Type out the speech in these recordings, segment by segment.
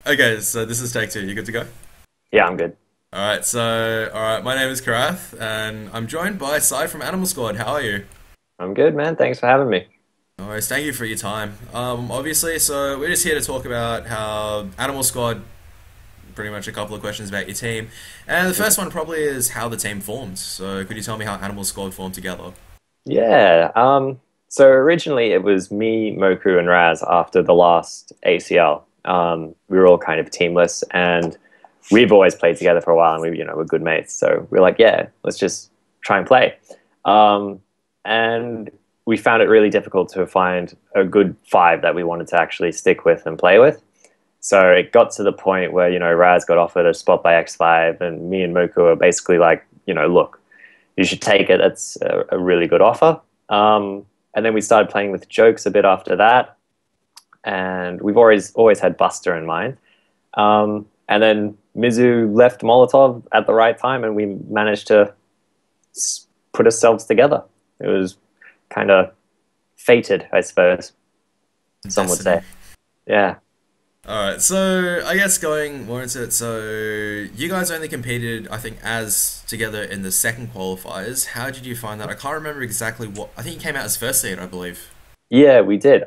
Okay, so this is take two. You good to go? Yeah, I'm good. All right, my name is KaRath, and I'm joined by Sibe from Animal Squad. How are you? I'm good, man. Thanks for having me. No worries, thank you for your time. Obviously, so we're just here to talk about how Animal Squad, pretty much a couple of questions about your team. And the first one probably is how the team formed. So could you tell me how Animal Squad formed together? Yeah. So originally it was me, Moku, and Raz after the last ACL. We were all kind of teamless, and we've always played together for a while, and we're good mates. So we're like, yeah, let's just try and play. And we found it really difficult to find a good five that we wanted to actually stick with and play with. So it got to the point where, Raz got offered a spot by X5, and me and Moku were basically like, look, you should take it. It's a really good offer. And then we started playing with jokes a bit after that. And we've always had Buster in mind. And then Mizu left Molotov at the right time, and we managed to put ourselves together. It was kind of fated, I suppose, some would Destiny. say. Yeah. Alright, so I guess going more into it, so you guys only competed, I think, as together in the second qualifiers. How did you find that? I can't remember exactly what. I think you came out as first seed, I believe. Yeah, we did.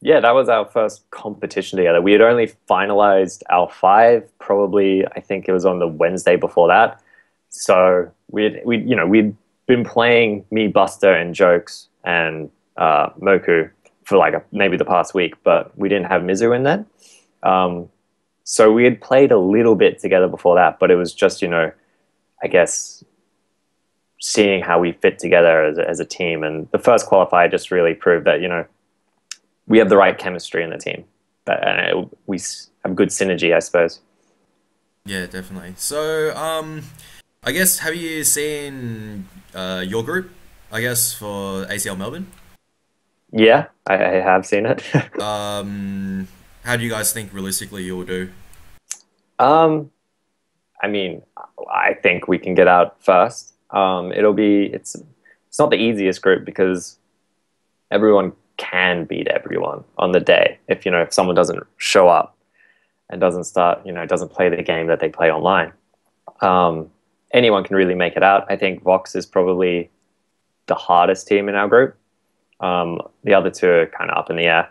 Yeah, that was our first competition together. We had only finalized our five, probably, I think it was on the Wednesday before that. So we'd been playing me, Buster, and Jokes and Moku for like maybe the past week, but we didn't have Mizu in then. So we had played a little bit together before that, but it was just, I guess seeing how we fit together as a team. And the first qualifier just really proved that, we have the right chemistry in the team. We have good synergy, I suppose. Yeah, definitely. So, I guess have you seen your group? I guess for ACL Melbourne. Yeah, I have seen it. How do you guys think realistically you'll do? um, I mean, I think we can get out first. It's not the easiest group because everyone can beat everyone on the day if someone doesn't show up and doesn't play the game that they play online. um, Anyone can really make it out. I think Vox is probably the hardest team in our group. The other two are kind of up in the air.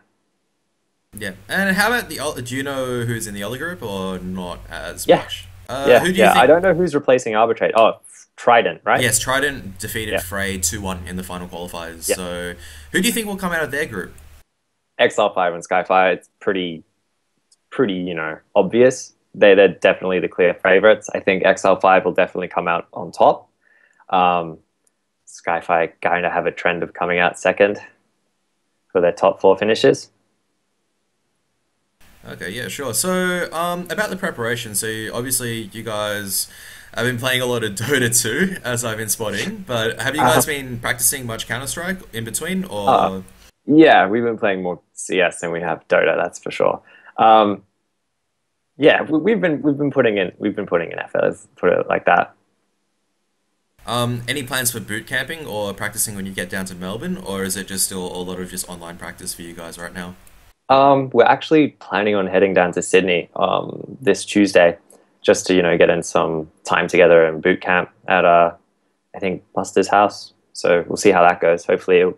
Yeah, and how about do you know who's in the other group or not as Yeah, much? yeah, Who do you yeah. I think? don't know who's replacing Arbitrate. Oh, Trident, right? Yes, Trident defeated Yeah, Frey 2-1 in the final qualifiers. yeah. So, who do you think will come out of their group? XL5 and Skyfire. It's pretty, obvious. They're definitely the clear favorites. I think XL5 will definitely come out on top. Um, Skyfire kind of have a trend of coming out second for their top four finishes. Okay, yeah, sure. So, about the preparation. So, obviously, you guys have been playing a lot of Dota 2, as I've been spotting. But have you Uh, guys been practicing much Counter-Strike in between, uh, or? yeah, we've been playing more CS than we have Dota, that's for sure. Um, yeah, we've been putting in effort. Let's put it like that. Any plans for boot camping or practicing when you get down to Melbourne, or is it just still a lot of just online practice for you guys right now? We're actually planning on heading down to Sydney this Tuesday, just to get in some time together in boot camp at I think Buster's house. So we'll see how that goes. Hopefully it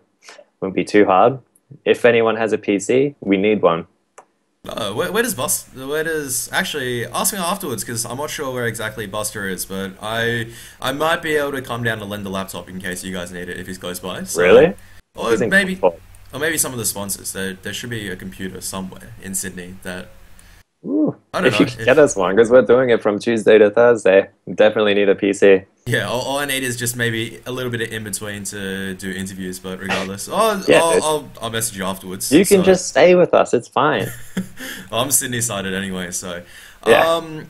won't be too hard. If anyone has a PC, we need one. Where does Buster? Where does actually ask me afterwards because I'm not sure where exactly Buster is, but I might be able to come down to lend the laptop in case you guys need it if he's close by. So, Really? or He's in maybe, Concord. or maybe some of the sponsors. There should be a computer somewhere in Sydney that Ooh, I don't if you know can get if. us one, because we're doing it from Tuesday to Thursday. Definitely need a PC. Yeah, all I need is just maybe a little bit of in between to do interviews, but regardless, oh, Yeah, dude. I'll message you afterwards. You can So just stay with us. It's fine. I'm Sydney sided anyway. So, Yeah. um,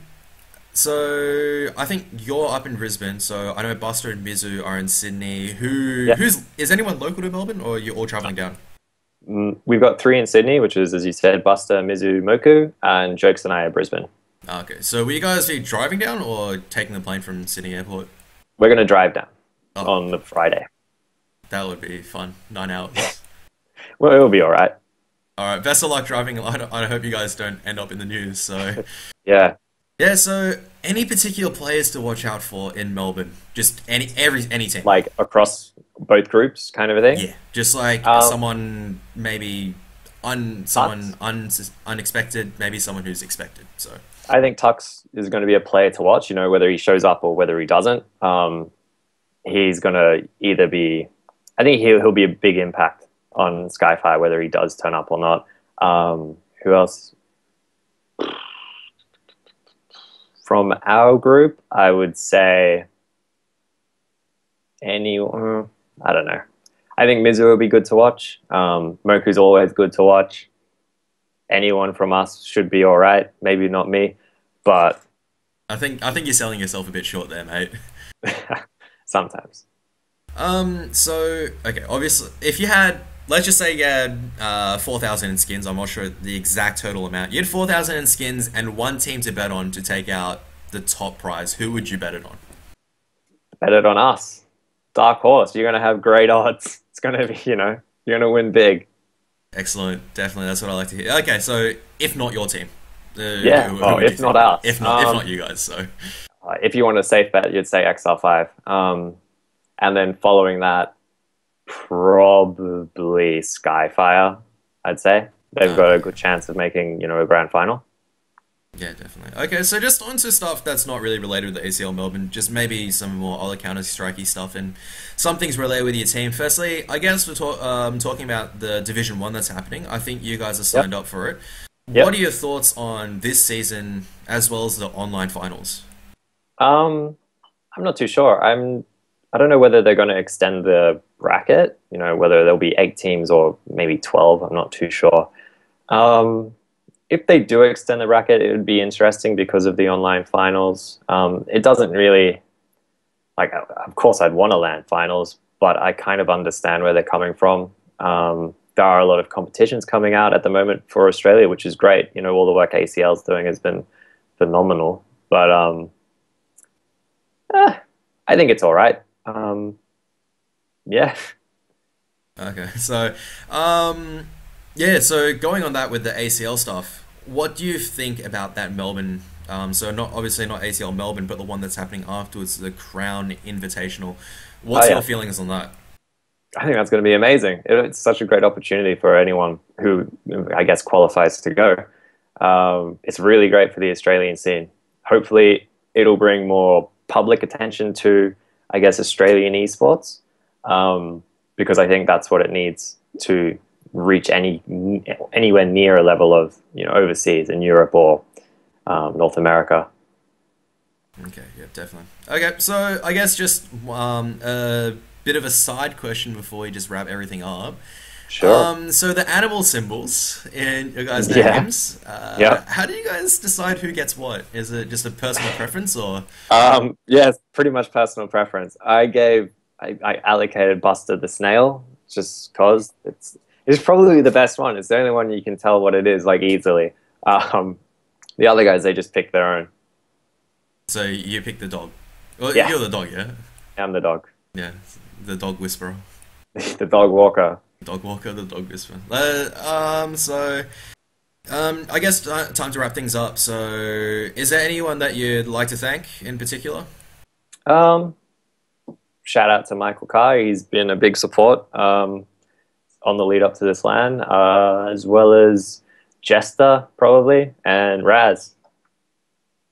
so I think you're up in Brisbane. So I know Buster and Mizu are in Sydney. Yeah. Who's is anyone local to Melbourne, or are you all traveling down? We've got three in Sydney, which is, as you said, Buster, Mizu, Moku, and Jokes and I are Brisbane. Okay, so will you guys be driving down or taking the plane from Sydney Airport? We're going to drive down Oh, on the Friday. that would be fun. 9 hours. Well, it'll be all right. All right, best of luck driving. I hope you guys don't end up in the news. So, Yeah, yeah. So, any particular players to watch out for in Melbourne? Just any team. like across both groups, kind of a thing. Yeah, just like Um, someone maybe Tux, unexpected, maybe someone who's expected. So, I think Tux is going to be a player to watch. You know, whether he shows up or whether he doesn't. He's going to either be. I think he'll be a big impact on Skyfire, whether he does turn up or not. Who else? From our group, I would say anyone. I don't know. I think Mizu will be good to watch. Moku's always good to watch. Anyone from us should be all right. Maybe not me, but I think you're selling yourself a bit short there, mate. sometimes. So okay, obviously, if you had, let's just say you had 4,000 in skins. I'm not sure the exact total amount. You had 4,000 in skins and one team to bet on to take out the top prize. Who would you bet it on? Bet it on us. Dark horse. You're going to have great odds. It's going to be, you're going to win big. Excellent, definitely. That's what I like to hear. Okay, so if not your team, Yeah. who would you If not think? us. If not you guys. So If you want a safe bet, you'd say XR5. And then following that, probably Skyfire, I'd say. They've got a good chance of making, a grand final. yeah, definitely. Okay, so just onto stuff that's not really related with the ACL Melbourne, just maybe some more other Counter-Strikey stuff and some things related with your team. Firstly, I guess we're talking about the Division 1 that's happening. I think you guys are signed up for it. Yep. What are your thoughts on this season as well as the online finals? I'm not too sure. I don't know whether they're going to extend the bracket, whether there'll be 8 teams or maybe 12. I'm not too sure. If they do extend the bracket, it would be interesting because of the online finals. It doesn't really, of course I'd want to land finals, but I kind of understand where they're coming from. There are a lot of competitions coming out at the moment for Australia, which is great. All the work ACL's doing has been phenomenal. But I think it's all right. Yeah. Okay, so yeah, so going on that with the ACL stuff, what do you think about that Melbourne? So not obviously not ACL Melbourne, but the one that's happening afterwards, the Crown Invitational. What's your feelings on that? I think that's going to be amazing. It's such a great opportunity for anyone who, I guess, qualifies to go. It's really great for the Australian scene. Hopefully, it'll bring more public attention to, I guess, Australian esports, because I think that's what it needs to reach anywhere near a level of overseas in Europe or North America. Okay, yeah, definitely. Okay, so I guess just a bit of a side question before we just wrap everything up. Sure. So the animal symbols in your guys' Yeah. names, Yeah. how do you guys decide who gets what? Is it just a personal preference or? Yeah, it's pretty much personal preference. I allocated Buster the snail just because it's probably the best one. It's the only one you can tell what it is easily. The other guys, they just pick their own. So you pick the dog. Well, Yeah, you're the dog, yeah? I'm the dog, Yeah, the dog whisperer. the dog walker. Dog walker, the dog whisperer. I guess time to wrap things up. So, is there anyone that you'd like to thank in particular? Um, Shout out to Michael Carr. He's been a big support on the lead up to this LAN, as well as Jester probably and Raz.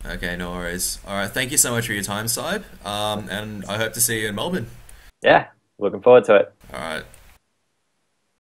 Okay, no worries. All right, thank you so much for your time, Sibe. And I hope to see you in Melbourne. Yeah, looking forward to it. All right.